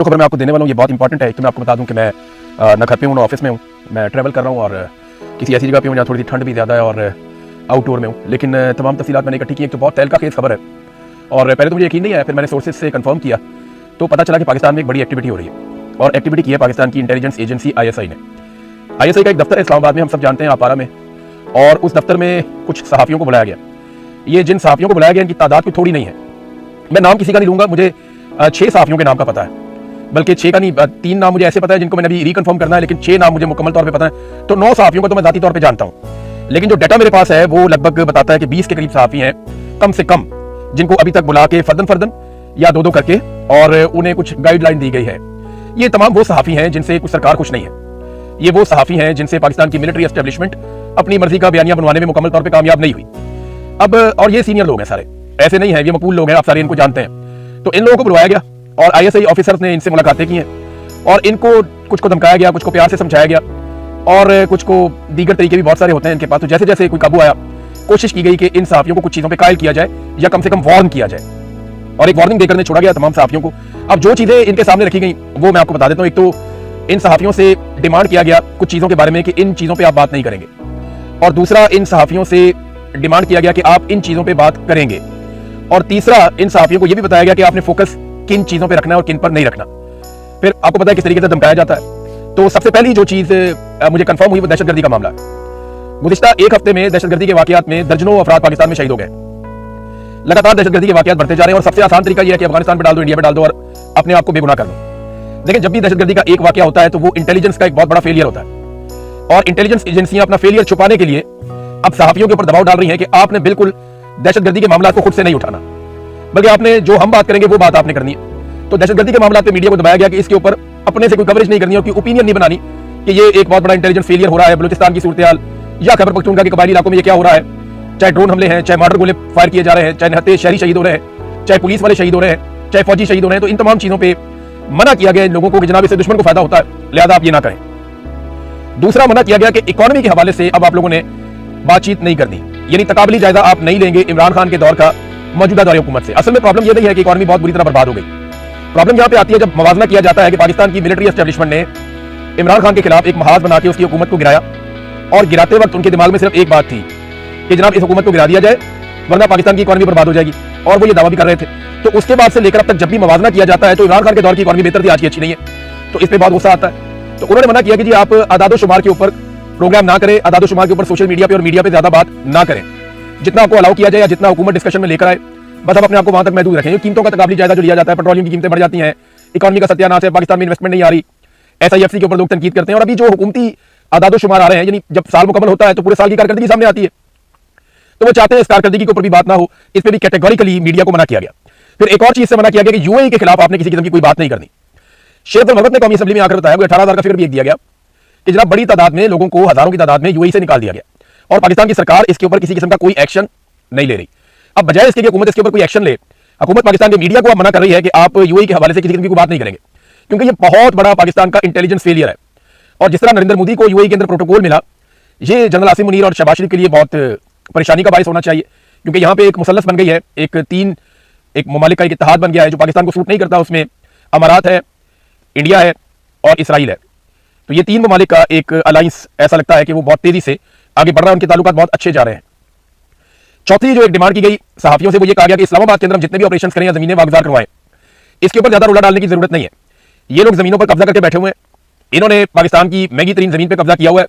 जो खबर मैं आपको देने वाला हूँ ये बहुत इंपॉर्टेंट है। तो मैं आपको बता दूं कि मैं न घर पे हूँ, न ऑफिस में हूँ। मैं ट्रैवल कर रहा हूँ और किसी ऐसी जगह पे हूँ जहाँ थोड़ी सी ठंड भी ज़्यादा है और आउटडोर में हूँ। लेकिन तमाम तफसीलात मैंने इकट्ठी की। एक तो बहुत तहलका खेज खबर है और पहले तो मुझे यकीन नहीं आया, फिर मैंने सोर्सेज से कंफर्म किया तो पता चला कि पाकिस्तान में एक बड़ी एक्टिविटी हो रही है। और एक्टिविटी की है पाकिस्तान की इंटेलिजेंस एजेंसी ISI ने। ISI का एक दफ्तर है इस्लामाबाद में, हम सब जानते हैं, आपारा में। और उस दफ्तर में कुछ सहाफ़ियों को बुलाया गया। ये जिन सहाफ़ियों को बुलाया गया इनकी तादाद कोई थोड़ी नहीं है। मैं नाम किसी का नहीं लूँगा, मुझे 6 सहाफ़ियों के नाम का पता है, बल्कि 6 का नहीं, 3 नाम मुझे ऐसे पता है जिनको मैंने अभी रिकन्फर्म करना है, लेकिन 6 नाम मुझे मुकम्मल तौर पे पता है। तो 9 सहाफ़ियों को तो मैं ज़ाती तौर पे जानता हूँ, लेकिन जो डाटा मेरे पास है वो लगभग बताता है कि 20 के करीब सहाफ़ी हैं कम से कम, जिनको अभी तक बुला के फर्दन या दो करके और उन्हें कुछ गाइडलाइन दी गई है। ये तमाम वो सहाफ़ी हैं जिनसे कुछ सरकार खुश नहीं है। ये वो सहाफ़ी हैं जिनसे पाकिस्तान की मिलिट्री एस्टेब्लिशमेंट अपनी मर्जी का बयानिया बनवाने में मुकम्मल तौर पर कामयाब नहीं हुई। अब और ये सीनियर लोग हैं सारे, ऐसे नहीं है, ये मकबूल लोग हैं, आप सारे इनको जानते हैं। तो इन लोगों को बुलवाया गया और ISI ऑफिसर्स ने इनसे मुलाकातें की हैं और इनको कुछ को धमकाया गया, कुछ को प्यार से समझाया गया और कुछ को दीगर तरीके भी बहुत सारे होते हैं इनके पास। तो जैसे जैसे कोई काबू आया, कोशिश की गई कि इन सहाफ़ियों को कुछ चीज़ों पे कायल किया जाए या कम से कम वार्न किया जाए, और एक वार्निंग देकर छोड़ा गया तमाम सहाफ़ियों को। अब जो चीज़ें इनके सामने रखी गई वो मैं आपको बता देता हूँ। एक तो इन सहाफ़ियों से डिमांड किया गया कुछ चीज़ों के बारे में कि इन चीज़ों पर आप बात नहीं करेंगे, और दूसरा इन सहाफ़ियों से डिमांड किया गया कि आप इन चीज़ों पर बात करेंगे, और तीसरा इन सहाफ़ियों को यह भी बताया गया कि आपने फोकस किन चीज़ों पर रखना है और किन पर नहीं रखना। फिर आपको पता है किस तरीके से धमकाया जाता है। तो सबसे पहली जो चीज़ मुझे कंफर्म हुई वो दहशतगर्दी का मामला है। गुज़िश्ता एक हफ्ते में दहशतगर्दी के वाक़यात में दर्जनों अफराद पाकिस्तान में शहीद हो गए। लगातार दहशतगर्दी के वाक़यात बढ़ते जा रहे हैं और सबसे आसान तरीका यह है कि अफगानिस्तान पे डाल दो, इंडिया पे डाल दो और अपने आप को बेगुनाह कर दो। लेकिन जब भी दहशतगर्दी का एक वाक़या होता है तो वो इंटेलिजेंस का एक बहुत बड़ा फेलियर होता है, और इंटेलिजेंस एजेंसियां अपना फेलियर छुपाने के लिए अब सहाफ़ियों के ऊपर दबाव डाल रही हैं कि आपने बिल्कुल दहशतगर्दी के मामला को खुद से नहीं उठाना, बल्कि आपने जो हम बात करेंगे वो बात आपने करनी है। तो दहशतगर्दी के मामला पे मीडिया को दबाया गया कि इसके ऊपर अपने से कोई कवरेज नहीं करनी और कोई ओपिनियन नहीं बनानी कि ये एक बहुत बड़ा इंटेलिजेंस फेलियर हो रहा है, बलूचिस्तान की सूरत-ए-हाल या खैबर पख्तूनख्वा के कबायली इलाकों में ये क्या हो रहा है, चाहे ड्रोन हमले हैं, चाहे मॉर्टर गोले फायर किए जा रहे हैं, चाहे निहत्ते शहरी शहीद हो रहे हैं, चाहे पुलिस वाले शहीद हो रहे हैं, चाहे फौजी शहीद हो रहे हैं। तो इन तमाम चीज़ों पर मना किया गया इन लोगों को कि जनाब इससे दुश्मन को फायदा होता है, लिहाजा आप ये ना करें। दूसरा मना किया गया कि इकोनॉमी के हवाले से अब आप लोगों ने बातचीत नहीं करनी, यानी तकाबली जायजा आप नहीं लेंगे इमरान खान के दौर का मौजूदा दौर हुकूमत से। असल में प्रॉब्लम यह नहीं है कि इकोनॉमी बहुत बुरी तरह बर्बाद हो गई। प्रॉब्लम यहाँ पे आती है जब मवाजना किया जाता है कि पाकिस्तान की मिलिट्री एस्टेब्लिशमेंट ने इमरान खान के खिलाफ एक महाज बना के उसकी हुकूमत को गिराया, और गिराते वक्त उनके दिमाग में सिर्फ एक बात थी कि जनाब इस हुकूमत को गिरा दिया जाए वरना पाकिस्तान की इकोनॉमी बर्बाद हो जाएगी, और वो ये दावा भी कर रहे थे। तो उसके बाद से लेकर अब तक जब भी मवाजना किया जाता है तो इमरान खान के दौर की इकोनॉमी बेहतर थी, आज की अच्छी नहीं है। तो इस पर बहुत गुस्सा आता है। तो उन्होंने मना किया कि जी आप आदादो शुमार के ऊपर प्रोग्राम ना करें, आदादो शुमार के ऊपर सोशल मीडिया पे और मीडिया पे ज्यादा बात ना करें। जितना आपको अलाउ किया जाए या जितना हुकूमत डिस्कशन में लेकर आए बस आप अपने आपको वहां तक महदूद रखें। कीमतों का तकाबली जायजा जो लिया जाता है, पेट्रोलियम की कीमतें बढ़ जाती हैं, इकोनॉमी का सत्यानाश है, पाकिस्तान में इन्वेस्टमेंट नहीं आ रही, SIFC के ऊपर लोग तनकीद करते हैं। और अभी जो हुकूमती आदादो शुमार आ रहे हैं, यानी जब साल मुकम्मल होता है तो पूरे साल की कारकर्दगी सामने आती है, तो वो चाहते हैं इस कारकर्दगी के ऊपर भी बात ना हो। इस पर भी कैटेगोरिकली मीडिया को मना किया गया। फिर एक और चीज से मना किया गया कि UAE के खिलाफ आपने किसी किस्म की कोई बात नहीं करनी। शेख अब्दुल महमद ने कौमी असेंबली में आकर बताया 18,000 का फिगर भी दिया गया कि जनाब बड़ी तादाद में लोगों को, हजारों की तादाद में UAE से निकाल दिया गया, और पाकिस्तान की सरकार इसके ऊपर किसी किस्म का कोई एक्शन नहीं ले रही। अब बजाय इसके कि हुकूमत इसके ऊपर कोई एक्शन ले, हुकूमत पाकिस्तान के मीडिया को मना कर रही है कि आप UAE के हवाले से किसी किस्म की बात नहीं करेंगे, क्योंकि ये बहुत बड़ा पाकिस्तान का इंटेलिजेंस फेलियर है। और जिस तरह नरेंद्र मोदी को UAE के अंदर प्रोटोकॉल मिला, ये जनरल आसिम मुनीर और शहबाज शरीफ के लिए बहुत परेशानी का बायस होना चाहिए, क्योंकि यहाँ पे एक मुसल्लस बन गई है, एक ममालिक का एक इत्तेहाद बन गया है जो पाकिस्तान को सूट नहीं करता। उसमें अमारात है, इंडिया है और इसराइल है। तो ये 3 ममालिक का एक अलायंस ऐसा लगता है कि वो बहुत तेजी से आगे बढ़ रहा है, उनके ताल्लुकात बहुत अच्छे जा रहे हैं। चौथी जो एक डिमांड की गई सहाफियों से वो ये कहा गया कि इस्लामाबाद के अंदर हम जितने भी ऑपरेशन करें या जमीनें वागजार करवाएं, इसके ऊपर ज्यादा रोला डालने की जरूरत नहीं है। ये लोग जमीनों पर कब्जा करके बैठे हुए हैं, इन्होंने पाकिस्तान की महंगी तरीन जमीन पर कब्जा किया हुआ है।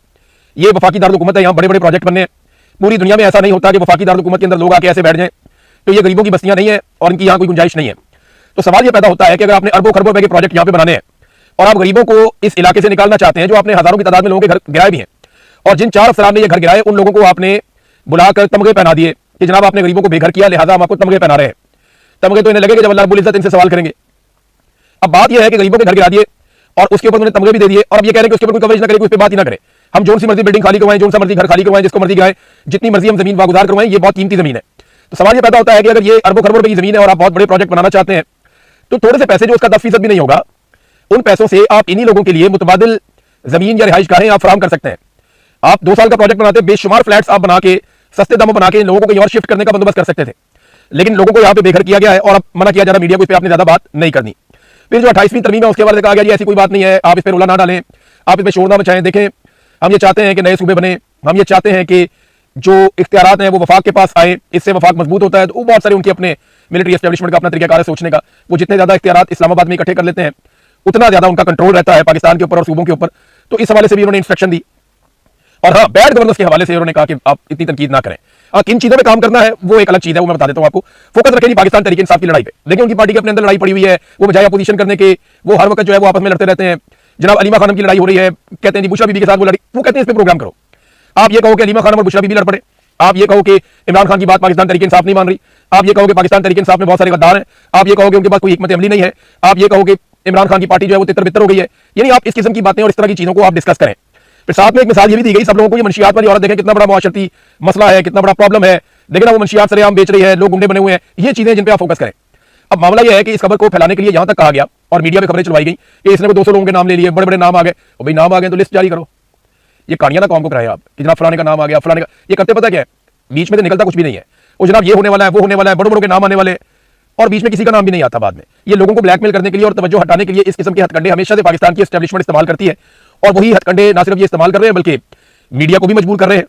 ये वफाकी दारुल हुकूमत है, यहाँ बड़े बड़े प्रोजेक्ट बनने हैं। पूरी दुनिया में ऐसा नहीं होता कि वफाकी दारुल हुकूमत के अंदर लोग आके ऐसे बैठ जाएं। तो ये गरीबों की बस्तियां नहीं है और इनकी यहाँ कोई गुंजाइश नहीं है। तो सवाल ये पैदा होता है कि अगर आपने अरबों खरबों रुपए के प्रोजेक्ट यहाँ पे बनाने हैं और आप गरीबों को इस इलाके से निकालना चाहते हैं, जो आपने हजारों की तादाद में लोगों के घर गिराए भी हैं, और जिन 4 अफसरान ने ये घर गिराए उन लोगों को आपने बुलाकर तमगे पहना दिए कि जनाब आपने गरीबों को बेघर किया, लिहाजा हम आपको तमगे पहना रहे हैं। तमगे तो इन्हें लगेगा जब अल्लाह रब्बुल इज्जत इनसे सवाल करेंगे। अब बात यह है कि गरीबों के घर गिरा दिए और उसके ऊपर उन्हें तमगे भी दे दिए, और अब ये कह रहे हैं कि उसके ऊपर कोई कवरेज ना करें, उस पर बात ही ना करें। हम जो सी मर्जी बिल्डिंग खाली करवाएं, जो सा मर्जी घर खाली करवाएं, जिसको मर्जी गिराएं, जितनी मर्जी हम जमीन वागुजार करवाएं, ये बहुत कीमती जमीन है। तो सवाल ये पैदा होता है कि अगर ये अरबों खरबों रुपए की जमीन है और आप बहुत बड़े प्रोजेक्ट बनाना चाहते हैं, तो थोड़े से पैसे जो उसका 10% भी नहीं होगा, उन पैसों से आप इन्हीं लोगों के लिए मुतबादिल जमीन या रिहाइश गाहें आप फराहम कर सकते हैं। आप 2 साल का प्रोजेक्ट बनाते, बेशुमार फ्लैट्स आप बना के सस्ते दामों बना के इन लोगों को कहीं और शिफ्ट करने का बंदोबस्त कर सकते थे, लेकिन लोगों को यहाँ पे बेघर किया गया है और अब मना किया जा रहा मीडिया को इस पर आपने ज्यादा बात नहीं करनी। फिर जो 28वीं तरमीम है उसके बारे में कहा गया जी ऐसी कोई बात नहीं है, आप इस पर रोला ना डालें, आप इस पर शोर ना मचाएं। देखें, हम ये चाहते हैं कि नए सूबे बने, हम ये चाहते हैं कि जो इख्तियारात हैं वो वफाक के पास आए, इससे वफाक मजबूत होता है। तो वो बहुत सारे उनके अपने मिलिट्री एस्टेब्लिशमेंट का अपना तरीकाकार है सोचने का, वो जितने ज्यादा इख्तियारात इस्लामाबाद में इकट्ठे कर लेते हैं उतना ज्यादा उनका कंट्रोल रहता है पाकिस्तान के ऊपर और सूबों के ऊपर। तो इस हवाले से भी उन्होंने इंस्ट्रक्शन दी। और हाँ, बैड गवर्नेंस के हवाले से उन्होंने कहा कि आप इतनी तनकीद ना करें। किन चीजों पे काम करना है वो एक अलग चीज है, वो मैं बता देता हूं आपको। फोकस रखें जी पाकिस्तान तहरीक इंसाफ की लड़ाई पे। देखिए उनकी पार्टी के अपने अंदर लड़ाई पड़ी हुई है, वो बजाय अपोजिशन करने के वो हर वक्त जो है वो आपस में लड़ते रहते हैं। जनाब अलीमा खानम की लड़ाई हो रही है, कहते हैं जी बुशरा बीबी के साथ वो लड़ी, वो कहते हैं इस पे प्रोग्राम करो। आप ये कहो कि अलीमा खानम और बुशरा बीबी लड़ पड़े, आप ये कहो कि इमरान खान की बात पाकिस्तान तहरीक इंसाफ नहीं मान रही, आप ये कहो कि पाकिस्तान तहरीक इंसाफ में बहुत सारे गद्दार हैं, आप ये कहो कि उनके पास कोई हिकमत अमली नहीं है, आप ये कहो कि इमरान खान की पार्टी जो है वो तितर बितर हो गई है। यानी आप इस किस्म की बातें और इस तरह की चीजों को आप डिस्कस करें। फिर साथ में एक मिसाल ये भी दी गई सब लोगों को, ये मंशियात वाली औरत देखें कितना बड़ा मुआशरती मसला है, कितना बड़ा प्रॉब्लम है। देखें ना वो मंशियात सरेआम बेच रही है, लोग गुंडे बने हुए हैं, ये चीजें जिन पे आप फोकस करें। अब मामला यह है कि इस खबर को फैलाने के लिए यहां तक कहा गया और मीडिया में खबरें चलवाई गई कि इसने 200 लोगों के नाम ले लिए, बड़े बड़े नाम आ गए। और भाई नाम आ गए तो लिस्ट जारी करो। ये कहानियां ना कौन को कराए आप कि जनाब फलाने का नाम आ गया, फलाने का। ये करते पता क्या है, बीच में तो निकलता कुछ भी नहीं है। वो जनाब ये होने वाला है, वो होने वाला है, बड़े बड़ों के नाम आने वाले, और बीच में किसी का नाम भी नहीं आता बाद में। ये लोगों को ब्लैकमेल करने के लिए और तवज्जो हटाने के लिए इस किस्म के हथकंडे हमेशा से पाकिस्तान की एस्टेब्लिशमेंट इस्तेमाल करती है। और वही हथकंडे ना सिर्फ ये इस्तेमाल कर रहे हैं बल्कि मीडिया को भी मजबूर कर रहे हैं।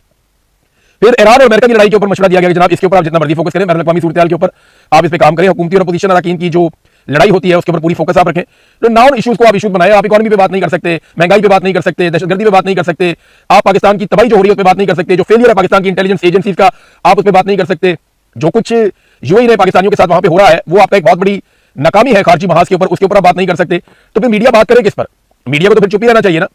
फिर ईरान और अमेरिका की लड़ाई के ऊपर मशवरा दिया गया कि जनाब इसके ऊपर आप जितना मर्जी फोकस करें, बैनुल-अक़वामी सूरत-ए-हाल के ऊपर आप इस पे काम करें। हुकूमती और अपोजिशन अरकान की जो लड़ाई होती है उसके ऊपर पूरी फोकस आप रखें। तो नॉन इश्यूज को आप इशूज बनाए। आप इकोनॉमी पे बात नहीं कर सकते, महंगाई पे बात नहीं कर सकते, दहशतगर्दी पे बात नहीं कर सकते, आप पाकिस्तान की तबाही जो हो रही है उस पर बात नहीं कर सकते, जो फेलियर है पाकिस्तान की इंटेलिजेंस एजेंसीज का आप उस पर बात नहीं कर सकते, जो कुछ यूएई ने पाकिस्तानियों के साथ वहां पे हो रहा है वो आपका एक बहुत बड़ी नाकामी है खारजी महाज के ऊपर, उसके ऊपर आप बात नहीं कर सकते। तो फिर मीडिया बात करे किस पर? मीडिया को तो फिर चुप ही रहना चाहिए ना।